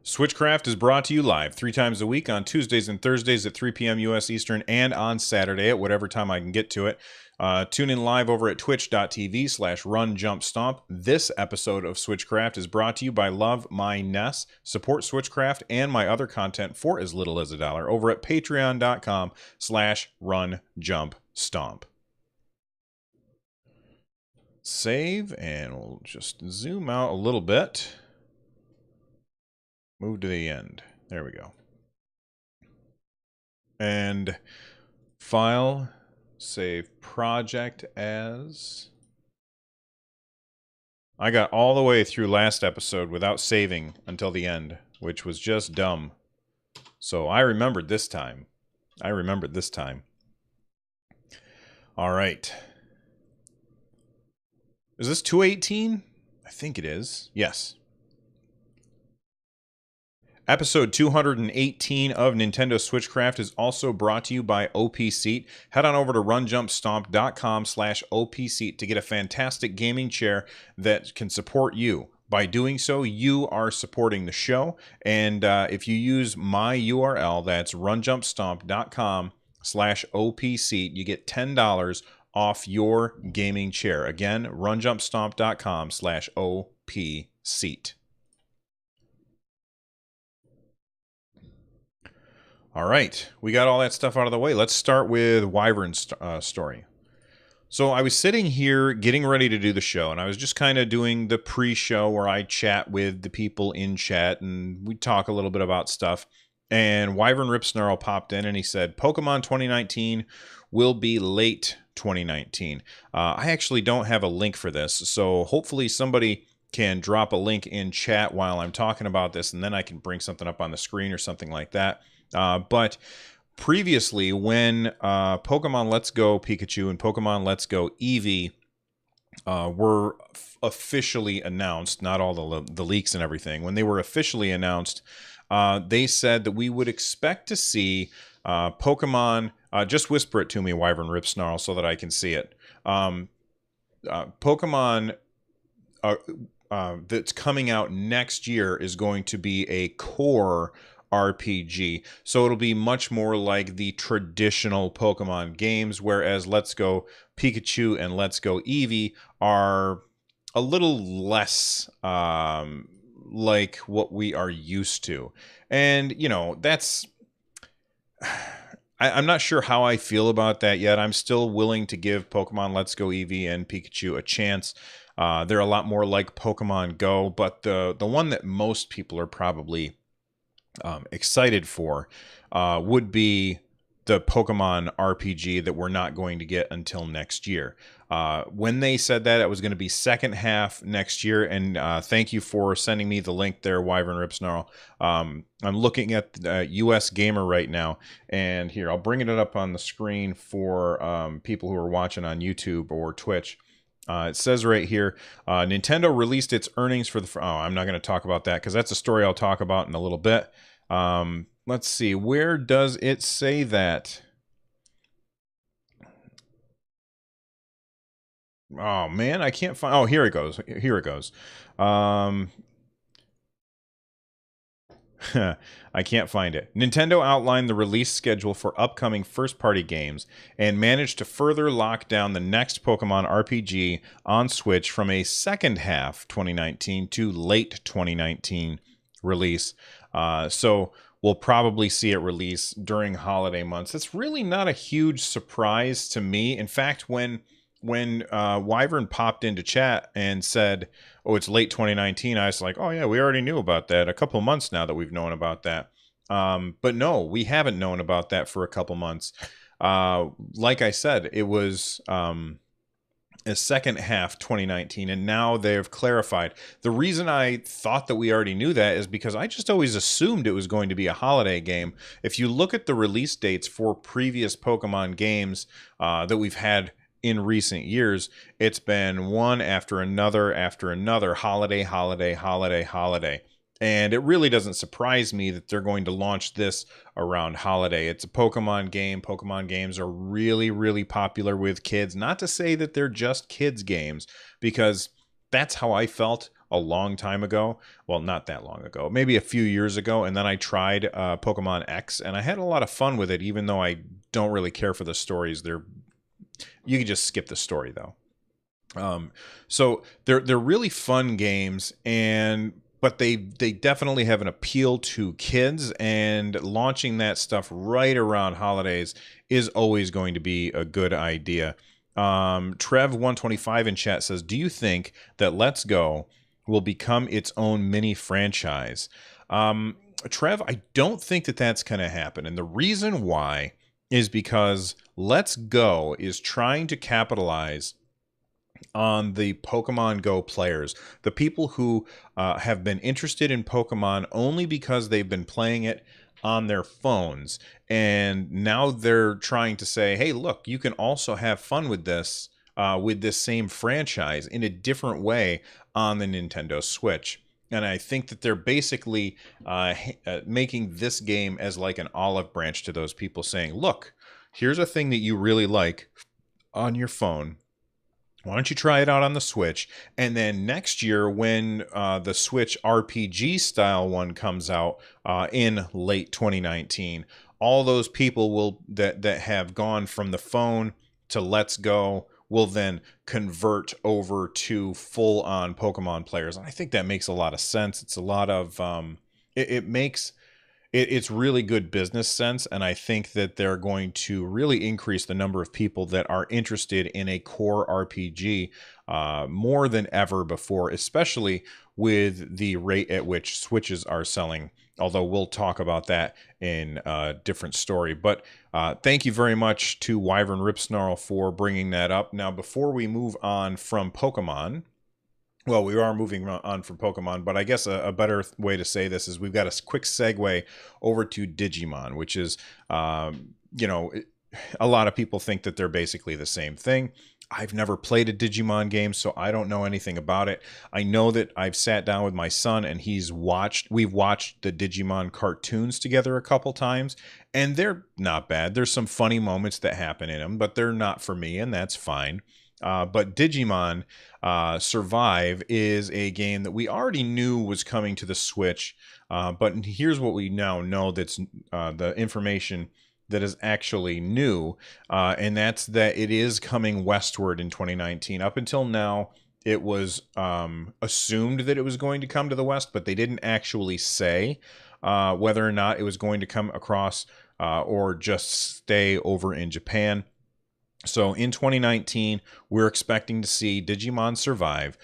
Switchcraft is brought to you live 3 times a week on Tuesdays and Thursdays at 3 p.m. U.S. Eastern and on Saturday at whatever time I can get to it. Tune in live over at twitch.tv/runjumpstomp. This episode of Switchcraft is brought to you by Love My Ness. Support Switchcraft and my other content for as little as $1 over at patreon.com/runjumpstomp. Save, and we'll just zoom out a little bit. Move to the end. There we go. And file, save project as. I got all the way through last episode without saving until the end, which was just dumb. So I remembered this time. All right. Is this 218? I think it is. Yes. Episode 218 of Nintendo Switchcraft is also brought to you by OP Seat. Head on over to runjumpstomp.com/OP Seat to get a fantastic gaming chair that can support you. By doing so, you are supporting the show. And if you use my URL, that's runjumpstomp.com/OP Seat, you get $10 off your gaming chair. Again, runjumpstomp.com/OP Seat. All right, we got all that stuff out of the way. Let's start with Wyvern's story. So I was sitting here getting ready to do the show, and I was just kind of doing the pre-show where I chat with the people in chat, and we talk a little bit about stuff. And Wyvern Ripsnarl popped in, and he said, Pokemon 2019 will be late 2019. I actually don't have a link for this, so hopefully somebody can drop a link in chat while I'm talking about this, and then I can bring something up on the screen or something like that. But previously, when Pokemon Let's Go Pikachu and Pokemon Let's Go Eevee were officially announced, not all the leaks and everything, when they were officially announced, they said that we would expect to see Pokemon, just whisper it to me, Wyvern Ripsnarl, so that I can see it. Pokemon that's coming out next year is going to be a core RPG. So it'll be much more like the traditional Pokemon games, whereas Let's Go Pikachu and Let's Go Eevee are a little less like what we are used to. And, you know, that's... I'm not sure how I feel about that yet. I'm still willing to give Pokemon Let's Go Eevee and Pikachu a chance. They're a lot more like Pokemon Go, but the one that most people are probably excited for would be the Pokemon RPG that we're not going to get until next year. When they said that, it was going to be second half next year, and thank you for sending me the link there, Wyvern Ripsnarl. I'm looking at US Gamer right now, and here, I'll bring it up on the screen for people who are watching on YouTube or Twitch. It says right here, Nintendo released its earnings for the... I'm not going to talk about that because that's a story I'll talk about in a little bit. Let's see. Where does it say that? Oh, man, I can't find... Oh, here it goes. Here it goes. I can't find it. Nintendo outlined the release schedule for upcoming first-party games and managed to further lock down the next Pokemon RPG on Switch from a second half 2019 to late 2019 release. So we'll probably see it release during holiday months. It's really not a huge surprise to me. In fact, when Wyvern popped into chat and said, oh, it's late 2019, I was like, oh yeah, we already knew about that. A couple months now that we've known about that. But no, we haven't known about that for a couple months. Like I said, it was a second half 2019, and now they've clarified. The reason I thought that we already knew that is because I just always assumed it was going to be a holiday game. If you look at the release dates for previous Pokemon games that we've had in recent years, it's been one after another, holiday, holiday, holiday, holiday. And it really doesn't surprise me that they're going to launch this around holiday. It's a Pokemon game. Pokemon games are really, really popular with kids. Not to say that they're just kids games, because that's how I felt a long time ago. Well, not that long ago, maybe a few years ago. And then I tried Pokemon X, and I had a lot of fun with it, even though I don't really care for the stories. You can just skip the story though. So they're really fun games, but they definitely have an appeal to kids, and launching that stuff right around holidays is always going to be a good idea. Trev125 in chat says, do you think that Let's Go will become its own mini franchise? Trev, I don't think that that's going to happen. And the reason why is because Let's Go is trying to capitalize on the Pokemon Go players, the people who have been interested in Pokemon only because they've been playing it on their phones. And now they're trying to say, hey, look, you can also have fun with this same franchise in a different way on the Nintendo Switch. And I think that they're basically making this game as like an olive branch to those people, saying, look, here's a thing that you really like on your phone. Why don't you try it out on the Switch? And then next year, when the Switch RPG style one comes out in late 2019, all those people that have gone from the phone to Let's Go will then convert over to full-on Pokemon players. And I think that makes a lot of sense. It's a lot of it's really good business sense, and I think that they're going to really increase the number of people that are interested in a core RPG more than ever before, especially with the rate at which Switches are selling, although we'll talk about that in a different story. But thank you very much to Wyvern Ripsnarl for bringing that up. Now, before we move on from Pokemon, well, we are moving on from Pokemon, but I guess a better way to say this is we've got a quick segue over to Digimon, which is, a lot of people think that they're basically the same thing. I've never played a Digimon game, so I don't know anything about it. I know that I've sat down with my son and we've watched the Digimon cartoons together a couple times, and they're not bad. There's some funny moments that happen in them, but they're not for me, and that's fine. But Digimon Survive is a game that we already knew was coming to the Switch, but here's what we now know that's the information that is actually new, and that's that it is coming westward in 2019. Up until now, it was assumed that it was going to come to the West, but they didn't actually say whether or not it was going to come across or just stay over in Japan. So in 2019, we're expecting to see Digimon Survive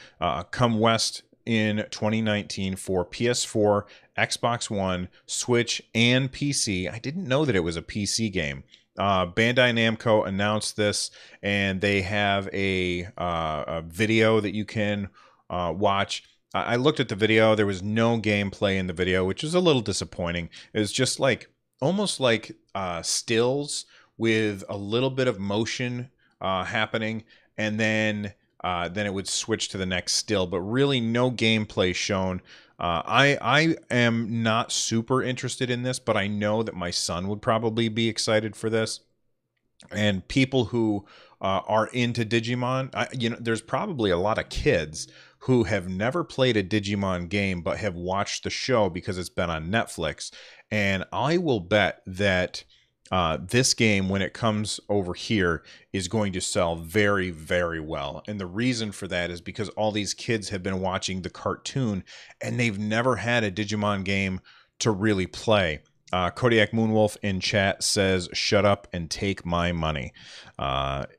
come west in 2019 for PS4, Xbox One, Switch, and PC. I didn't know that it was a PC game. Bandai Namco announced this, and they have a video that you can watch. I looked at the video. There was no gameplay in the video, which is a little disappointing. It was just almost like stills with a little bit of motion happening, and then it would switch to the next still, but really no gameplay shown. I am not super interested in this, but I know that my son would probably be excited for this. And people who are into Digimon, there's probably a lot of kids who have never played a Digimon game but have watched the show because it's been on Netflix. And I will bet that this game, when it comes over here, is going to sell very, very well. And the reason for that is because all these kids have been watching the cartoon and they've never had a Digimon game to really play. Kodiak Moonwolf in chat says, shut up and take my money. Wyvern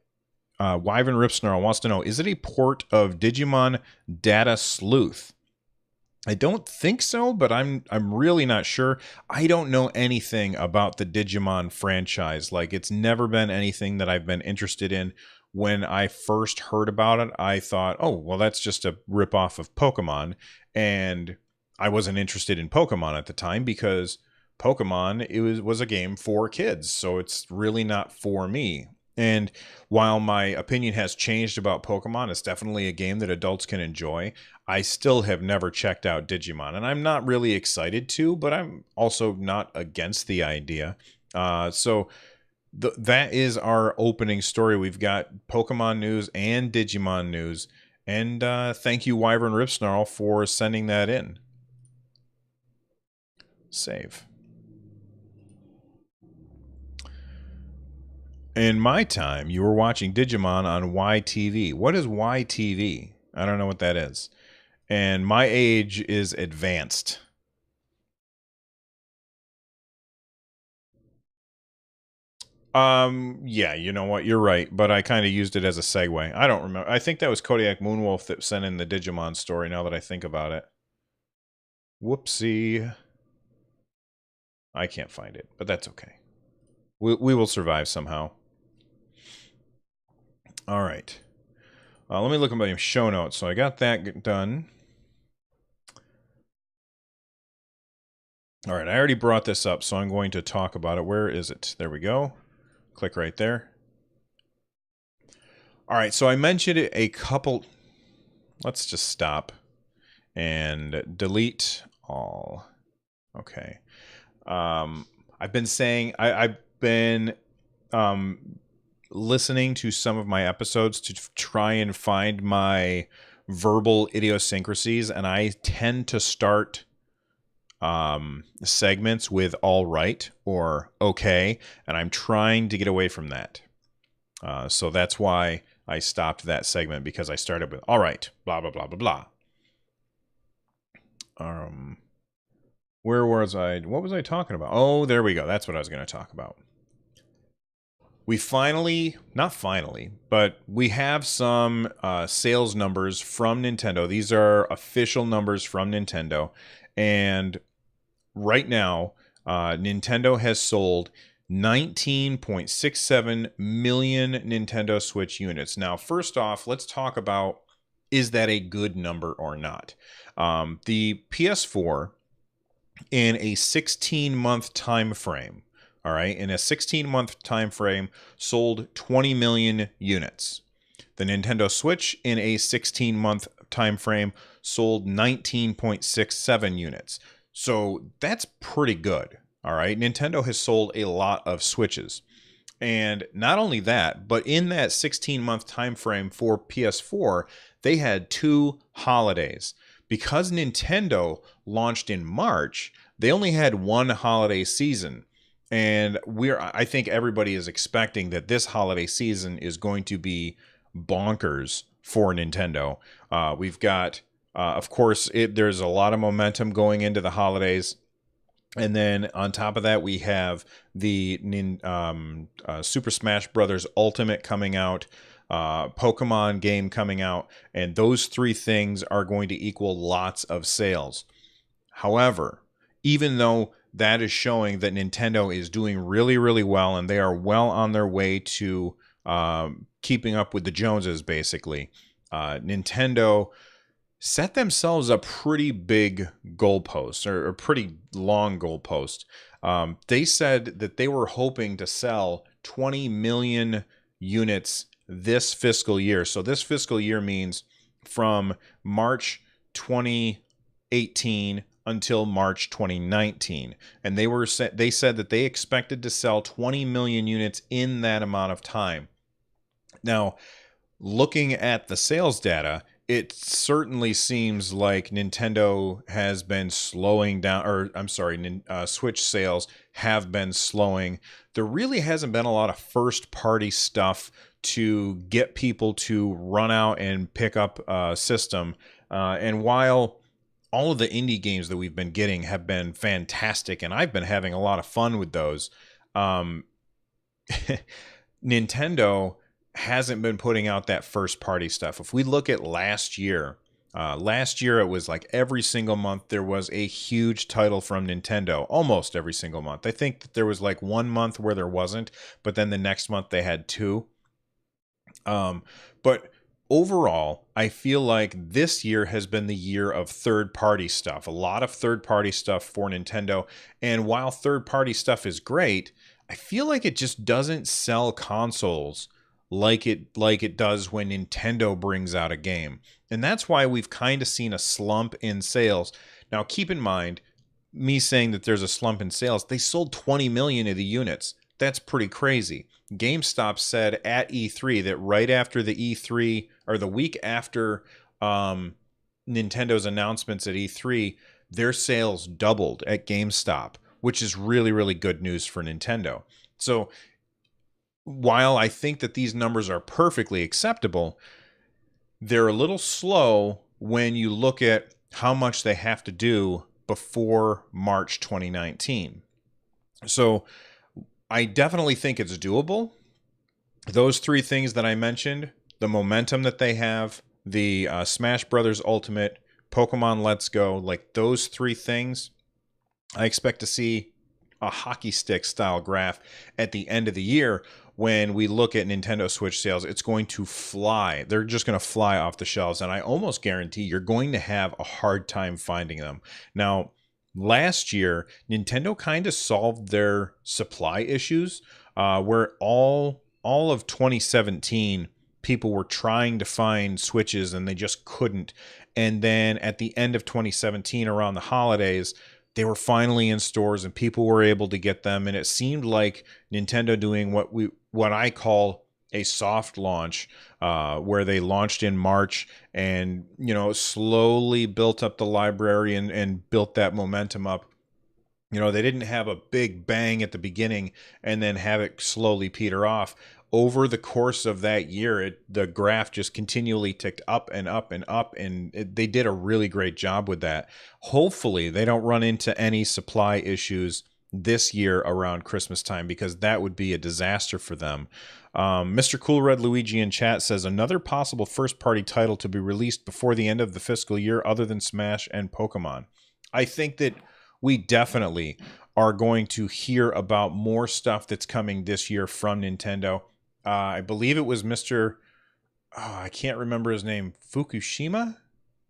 Ripsnarl wants to know, is it a port of Digimon Data Sleuth? I don't think so, but I'm really not sure. I don't know anything about the Digimon franchise. It's never been anything that I've been interested in. When I first heard about it, I thought, oh, well, that's just a ripoff of Pokemon. And I wasn't interested in Pokemon at the time because Pokemon was a game for kids. So it's really not for me. And while my opinion has changed about Pokemon, it's definitely a game that adults can enjoy. I still have never checked out Digimon, and I'm not really excited to, but I'm also not against the idea. So that is our opening story. We've got Pokemon news and Digimon news, And thank you, Wyvern Ripsnarl, for sending that in. Save. In my time, you were watching Digimon on YTV. What is YTV? I don't know what that is. And my age is advanced. Yeah, you know what? You're right, but I kind of used it as a segue. I don't remember. I think that was Kodiak Moonwolf that sent in the Digimon story now that I think about it. Whoopsie. I can't find it, but that's okay. We will survive somehow. All right. Let me look at my show notes. So I got that done. All right, I already brought this up, so I'm going to talk about it. Where is it? There we go. Click right there. All right, so I mentioned it a couple... Let's just stop and delete all. Okay. I've been saying... I've been listening to some of my episodes to try and find my verbal idiosyncrasies, and I tend to start segments with all right or okay, and I'm trying to get away from that. So that's why I stopped that segment, because I started with all right, blah, blah, blah, blah, blah. Where was I? What was I talking about? Oh, there we go. That's what I was going to talk about. We finally, not finally, but we have some sales numbers from Nintendo. These are official numbers from Nintendo. And right now, Nintendo has sold 19.67 million Nintendo Switch units. Now, first off, let's talk about, is that a good number or not? The PS4, in a 16-month time frame, all right, in a 16-month time frame, sold 20 million units. The Nintendo Switch, in a 16-month time frame, sold 19.67 units. So that's pretty good, all right? Nintendo has sold a lot of Switches. And not only that, but in that 16-month time frame for PS4, they had 2 holidays. Because Nintendo launched in March, they only had 1 holiday season. And I think everybody is expecting that this holiday season is going to be bonkers for Nintendo. We've got, of course, there's a lot of momentum going into the holidays. And then on top of that, we have the Super Smash Bros. Ultimate coming out, Pokemon game coming out, and those 3 things are going to equal lots of sales. However, even though that is showing that Nintendo is doing really, really well, and they are well on their way to keeping up with the Joneses, basically, Nintendo set themselves a pretty big goalpost, or a pretty long goalpost. They said that they were hoping to sell 20 million units this fiscal year. So this fiscal year means from March 2018 until March 2019. And they said that they expected to sell 20 million units in that amount of time. Now, looking at the sales data, it certainly seems like Nintendo has been slowing down, or I'm sorry, Switch sales have been slowing. There really hasn't been a lot of first-party stuff to get people to run out and pick up a system. And while all of the indie games that we've been getting have been fantastic, and I've been having a lot of fun with those, Nintendo hasn't been putting out that first party stuff. If we look at last year it was like every single month there was a huge title from Nintendo, almost every single month. I think that there was like 1 month where there wasn't, but then the next month they had 2. But overall, I feel like this year has been the year of third-party stuff. A lot of third-party stuff for Nintendo. And while third-party stuff is great, I feel like it just doesn't sell consoles like it does when Nintendo brings out a game. And that's why we've kind of seen a slump in sales. Now, keep in mind, me saying that there's a slump in sales, they sold 20 million of the units. That's pretty crazy. GameStop said at E3 that right after the E3, or the week after Nintendo's announcements at E3, their sales doubled at GameStop, which is really, really good news for Nintendo. So while I think that these numbers are perfectly acceptable, they're a little slow when you look at how much they have to do before March 2019. So I definitely think it's doable. Those three things that I mentioned, the momentum that they have, the Smash Brothers Ultimate, Pokemon Let's Go, like those three things, I expect to see a hockey stick style graph at the end of the year. When we look at Nintendo Switch sales, it's going to fly. They're just going to fly off the shelves. And I almost guarantee you're going to have a hard time finding them. Now, last year, Nintendo kind of solved their supply issues where all of 2017, people were trying to find Switches and they just couldn't. And then at the end of 2017, around the holidays, they were finally in stores and people were able to get them. And it seemed like Nintendo doing what I call a soft launch, where they launched in March and, slowly built up the library and built that momentum up. They didn't have a big bang at the beginning and then have it slowly peter off. Over the course of that year, the graph just continually ticked up and up and up, and they did a really great job with that. Hopefully, they don't run into any supply issues this year around Christmas time, because that would be a disaster for them. Mr. Cool Red Luigi in chat says, another possible first-party title to be released before the end of the fiscal year other than Smash and Pokemon. I think that we definitely are going to hear about more stuff that's coming this year from Nintendo. I believe it was Mr. I can't remember his name. Fukushima?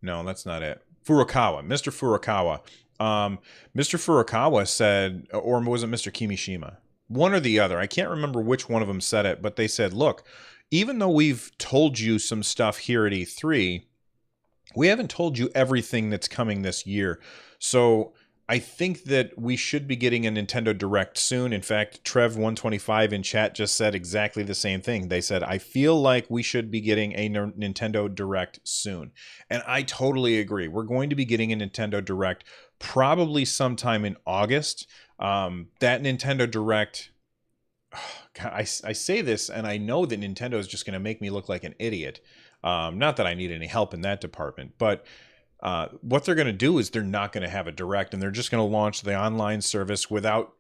No, that's not it. Furukawa. Mr. Furukawa. Mr. Furukawa said, or was it Mr. Kimishima? One or the other. I can't remember which one of them said it, but they said, look, even though we've told you some stuff here at E3, we haven't told you everything that's coming this year. So I think that we should be getting a Nintendo Direct soon. In fact, Trev125 in chat just said exactly the same thing. They said, I feel like we should be getting a Nintendo Direct soon. And I totally agree. We're going to be getting a Nintendo Direct probably sometime in August. That Nintendo Direct, I say this and I know that Nintendo is just going to make me look like an idiot. Not that I need any help in that department, but what they're going to do is they're not going to have a Direct, and they're just going to launch the online service without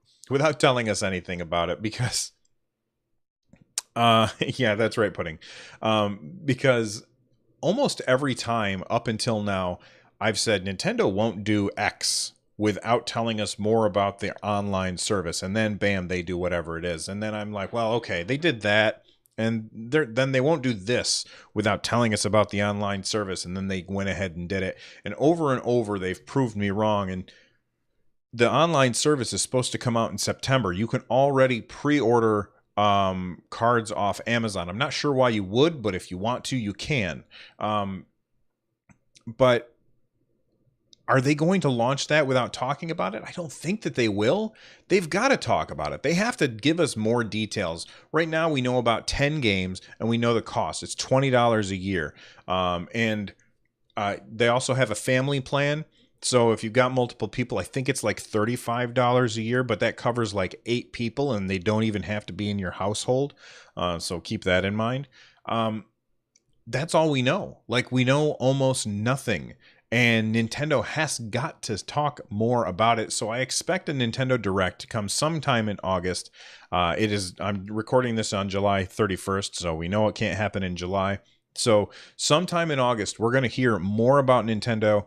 telling us anything about it, because yeah, that's right, Pudding. Because almost every time up until now, I've said Nintendo won't do X without telling us more about the online service, and then bam, they do whatever it is. And then I'm like, well, okay, they did that. And then they won't do this without telling us about the online service. And then they went ahead and did it. And over, they've proved me wrong. And the online service is supposed to come out in September. You can already pre-order cards off Amazon. I'm not sure why you would, but if you want to, you can. But are they going to launch that without talking about it? I don't think that they will. They've got to talk about it. They have to give us more details. Right now, we know about 10 games, and we know the cost. It's $20 a year. And they also have a family plan. So if you've got multiple people, I think it's like $35 a year, but that covers like 8 people, and they don't even have to be in your household. So keep that in mind. That's all we know. Like, we know almost nothing. And Nintendo has got to talk more about it. So I expect a Nintendo Direct to come sometime in August. I'm recording this on July 31st, so we know it can't happen in July. So sometime in August, we're going to hear more about Nintendo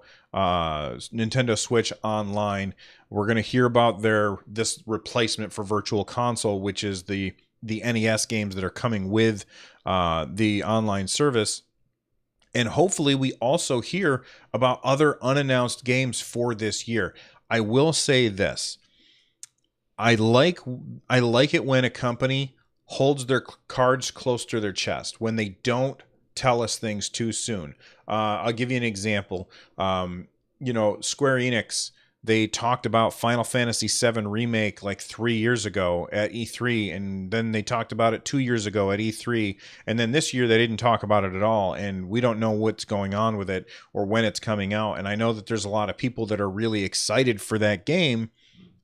Switch Online. We're going to hear about this replacement for Virtual Console, which is the NES games that are coming with the online service. And hopefully we also hear about other unannounced games for this year. I will say this. I like it when a company holds their cards close to their chest, when they don't tell us things too soon. I'll give you an example. Square Enix, they talked about Final Fantasy VII Remake like 3 years ago at E3, and then they talked about it 2 years ago at E3, and then this year they didn't talk about it at all, and we don't know what's going on with it or when it's coming out. And I know that there's a lot of people that are really excited for that game,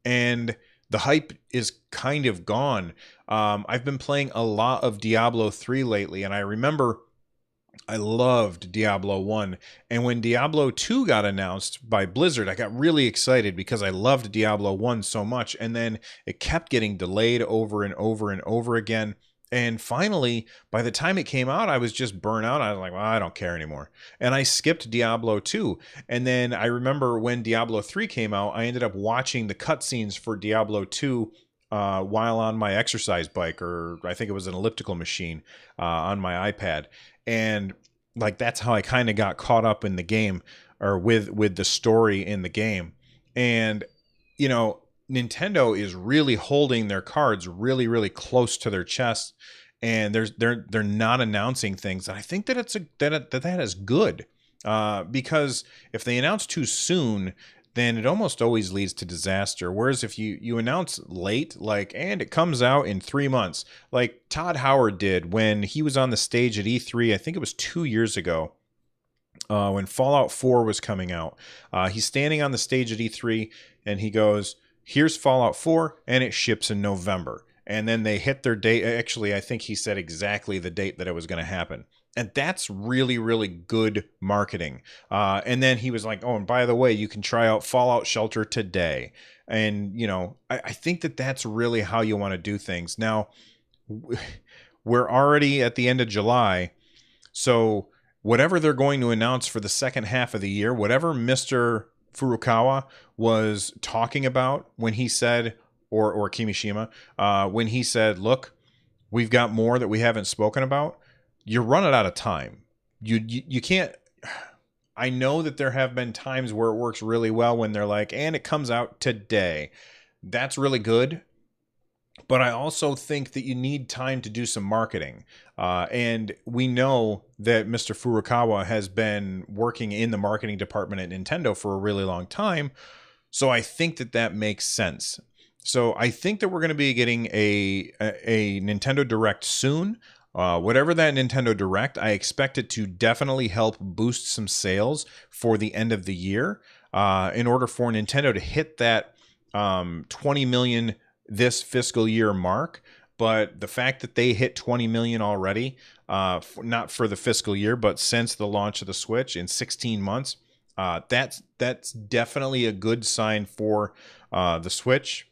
and the hype is kind of gone. I've been playing a lot of Diablo 3 lately, and I remember I loved Diablo 1. And when Diablo 2 got announced by Blizzard, I got really excited because I loved Diablo 1 so much. And then it kept getting delayed over and over and over again. And finally, by the time it came out, I was just burnt out. I was like, well, I don't care anymore. And I skipped Diablo 2. And then I remember when Diablo 3 came out, I ended up watching the cutscenes for Diablo 2 while on my exercise bike, or I think it was an elliptical machine on my iPad. And like that's how I kind of got caught up in the game, or with the story in the game. And you know, Nintendo is really holding their cards really, really close to their chest, and they're not announcing things. And I think that that is good, because if they announce too soon, then it almost always leads to disaster. Whereas if you announce late, like, and it comes out in 3 months, like Todd Howard did when he was on the stage at E3, I think it was 2 years ago, when Fallout 4 was coming out. He's standing on the stage at E3 and he goes, here's Fallout 4, and it ships in November. And then they hit their date. Actually, I think he said exactly the date that it was going to happen. And that's really, really good marketing. And then he was like, oh, and by the way, you can try out Fallout Shelter today. And, you know, I think that that's really how you want to do things. Now, we're already at the end of July. So whatever they're going to announce for the second half of the year, whatever Mr. Furukawa was talking about when he said, or Kimishima, when he said, look, we've got more that we haven't spoken about, you're running out of time. You can't. I know that there have been times where it works really well when they're like, and it comes out today. That's really good. But I also think that you need time to do some marketing. And we know that Mr. Furukawa has been working in the marketing department at Nintendo for a really long time. So I think that that makes sense. So I think that we're going to be getting a Nintendo Direct soon. Whatever that Nintendo Direct, I expect it to definitely help boost some sales for the end of the year, in order for Nintendo to hit that 20 million this fiscal year mark. But the fact that they hit 20 million already, not for the fiscal year, but since the launch of the Switch in 16 months, that's definitely a good sign for the Switch.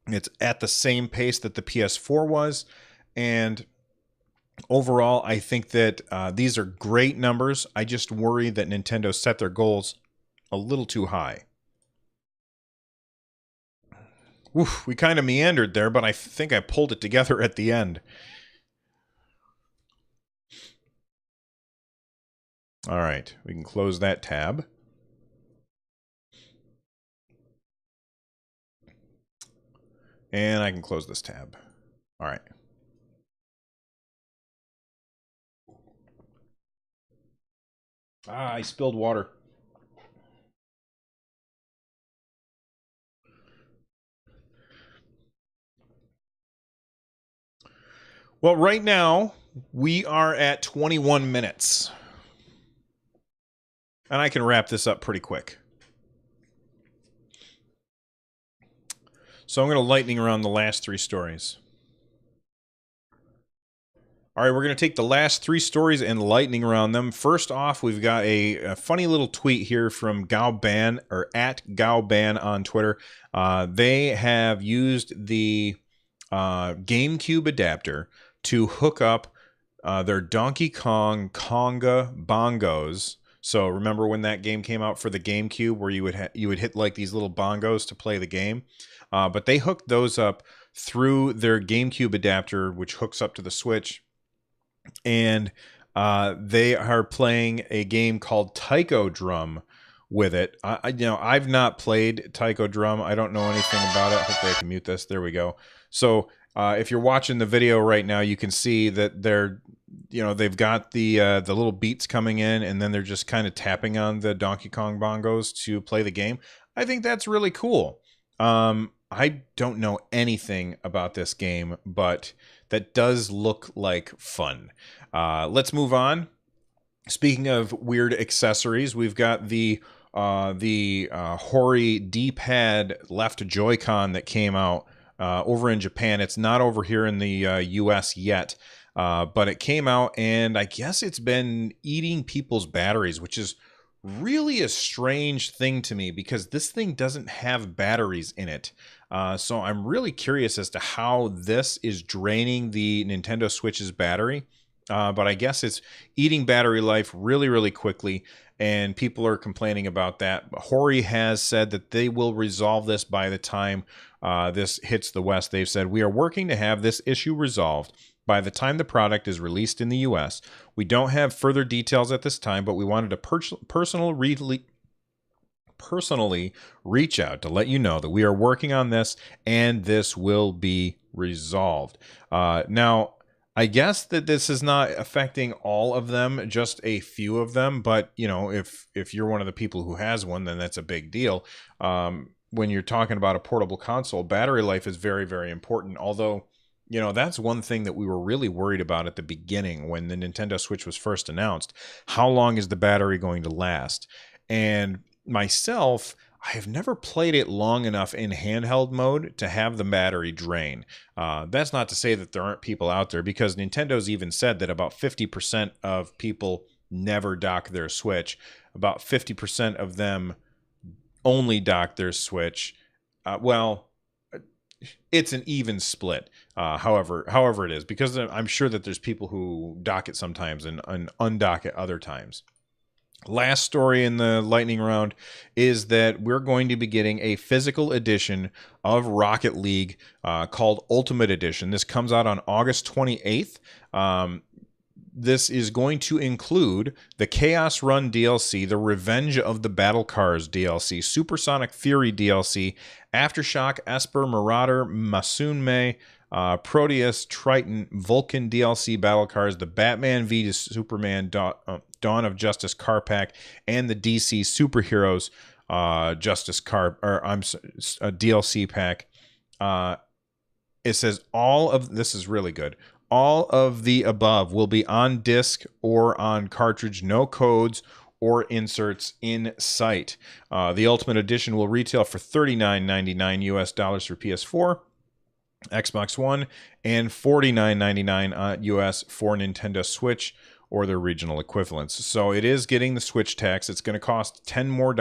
It's at the same pace that the PS4 was, and overall, I think that these are great numbers. I just worry that Nintendo set their goals a little too high. Oof, we kind of meandered there, but I think I pulled it together at the end. All right, we can close that tab. And I can close this tab. All right. I spilled water. Well, right now, we are at 21 minutes. And I can wrap this up pretty quick. So I'm going to lightning around the last 3 stories. All right, we're going to take the last 3 stories and lightning around them. First off, we've got a funny little tweet here from Gaoban, or at Gaoban on Twitter. They have used the GameCube adapter to hook up their Donkey Kong Conga bongos. So remember when that game came out for the GameCube, where you would hit like these little bongos to play the game, but they hooked those up through their GameCube adapter, which hooks up to the Switch, and they are playing a game called Taiko Drum with it. I've not played Taiko Drum. I don't know anything about it. Hopefully I can mute this. There we go. So if you're watching the video right now, you can see that they've got the little beats coming in, and then they're just kind of tapping on the Donkey Kong bongos to play the game. I think that's really cool. I don't know anything about this game, but that does look like fun. Let's move on. Speaking of weird accessories, we've got the Hori D-pad left Joy-Con that came out over in Japan. It's not over here in the US yet, but it came out, and I guess it's been eating people's batteries, which is really a strange thing to me because this thing doesn't have batteries in it. So I'm really curious as to how this is draining the Nintendo Switch's battery. But I guess it's eating battery life really, really quickly, and people are complaining about that. Hori has said that they will resolve this by the time this hits the West. They've said, we are working to have this issue resolved by the time the product is released in the US. We don't have further details at this time, but we wanted to personally reach out to let you know that we are working on this and this will be resolved. Now, I guess that this is not affecting all of them, just a few of them. But, you know, if you're one of the people who has one, then that's a big deal. When you're talking about a portable console, battery life is very, very important. Although, you know, that's one thing that we were really worried about at the beginning when the Nintendo Switch was first announced. How long is the battery going to last? And myself, I have never played it long enough in handheld mode to have the battery drain. That's not to say that there aren't people out there, because Nintendo's even said that about 50% of people never dock their Switch. About 50% of them only dock their Switch. It's an even split, however it is, because I'm sure that there's people who dock it sometimes and undock it other times. Last story in the lightning round is that we're going to be getting a physical edition of Rocket League called Ultimate Edition. This comes out on August 28th. This is going to include the Chaos Run DLC, the Revenge of the Battle Cars DLC, Supersonic Fury DLC, Aftershock, Esper, Marauder, Masunme, Proteus, Triton, Vulcan DLC Battle Cars, the Batman v Superman Dawn of Justice Car Pack, and the DC Superheroes DLC pack. It says this is really good. All of the above will be on disc or on cartridge, no codes or inserts in sight. The Ultimate Edition will retail for $39.99 US dollars for PS4, Xbox One, and $49.99 US for Nintendo Switch or their regional equivalents. So it is getting the Switch tax. It's going to cost $10 more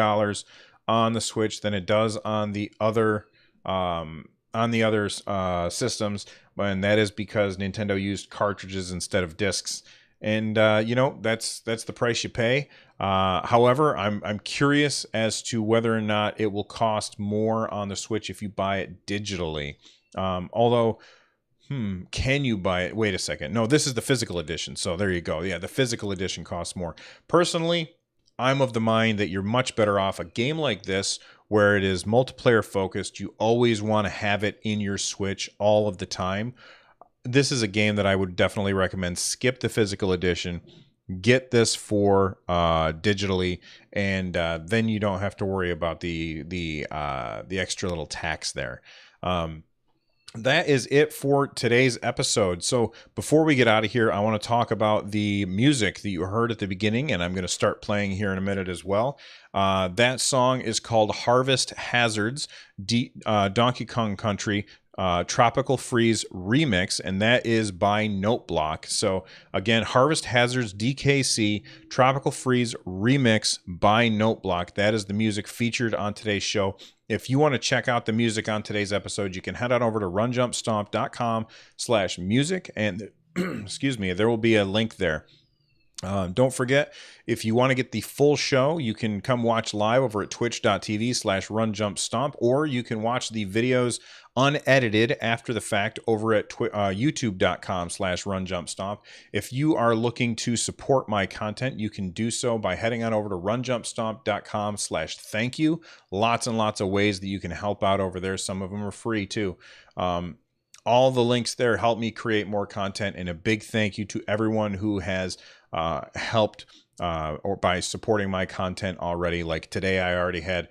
on the Switch than it does on the other systems, and that is because Nintendo used cartridges instead of discs. And you know, that's the price you pay. However, I'm curious as to whether or not it will cost more on the Switch if you buy it digitally. Although, can you buy it? Wait a second. No, this is the physical edition. So there you go. Yeah, the physical edition costs more. Personally, I'm of the mind that you're much better off a game like this where it is multiplayer focused. You always want to have it in your Switch all of the time. This is a game that I would definitely recommend. Skip the physical edition. Get this for digitally, and then you don't have to worry about the extra little tax there. That is it for today's episode. So before we get out of here, I want to talk about the music that you heard at the beginning, and I'm going to start playing here in a minute as well. That song is called Harvest Hazards, Donkey Kong Country Tropical Freeze Remix, and that is by Noteblock. So again, Harvest Hazards DKC Tropical Freeze Remix by Noteblock. That is the music featured on today's show. If you want to check out the music on today's episode, you can head on over to runjumpstomp.com/music, and excuse me, there will be a link there. Don't forget, if you want to get the full show, you can come watch live over at twitch.tv/runjumpstomp, or you can watch the videos unedited after the fact over at youtube.com/runjumpstomp. If you are looking to support my content, you can do so by heading on over to runjumpstomp.com/thank you. Lots and lots of ways that you can help out over there. Some of them are free too. All the links there help me create more content, and a big thank you to everyone who has helped or by supporting my content already. Like today, I already had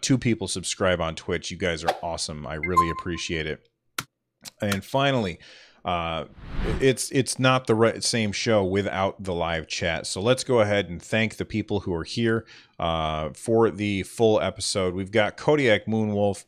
2 people subscribe on Twitch. You guys are awesome. I really appreciate it. And finally, it's not the same show without the live chat. So let's go ahead and thank the people who are here for the full episode. We've got Kodiak Moonwolf,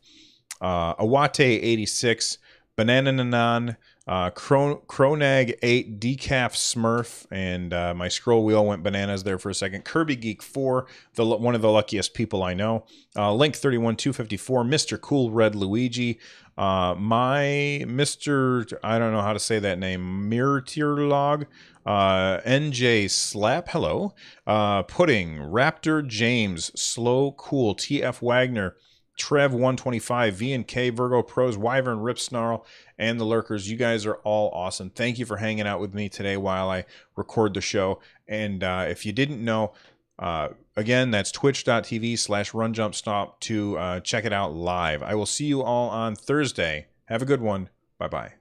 Awate86, Banana Nanan, Cronag 8, Decaf Smurf, and my scroll wheel went bananas there for a second. Kirby Geek 4, one of the luckiest people I know. Link 31254, Mr. Cool Red Luigi, my Mr. I don't know how to say that name, Mirtirlog, NJ Slap, hello, Pudding, Raptor James, Slow Cool, TF Wagner, Trev 125, V&K, Virgo Pros, Wyvern, Rip Snarl, and the Lurkers. You guys are all awesome. Thank you for hanging out with me today while I record the show. And if you didn't know, again, that's twitch.tv/runjumpstop to check it out live. I will see you all on Thursday. Have a good one. Bye-bye.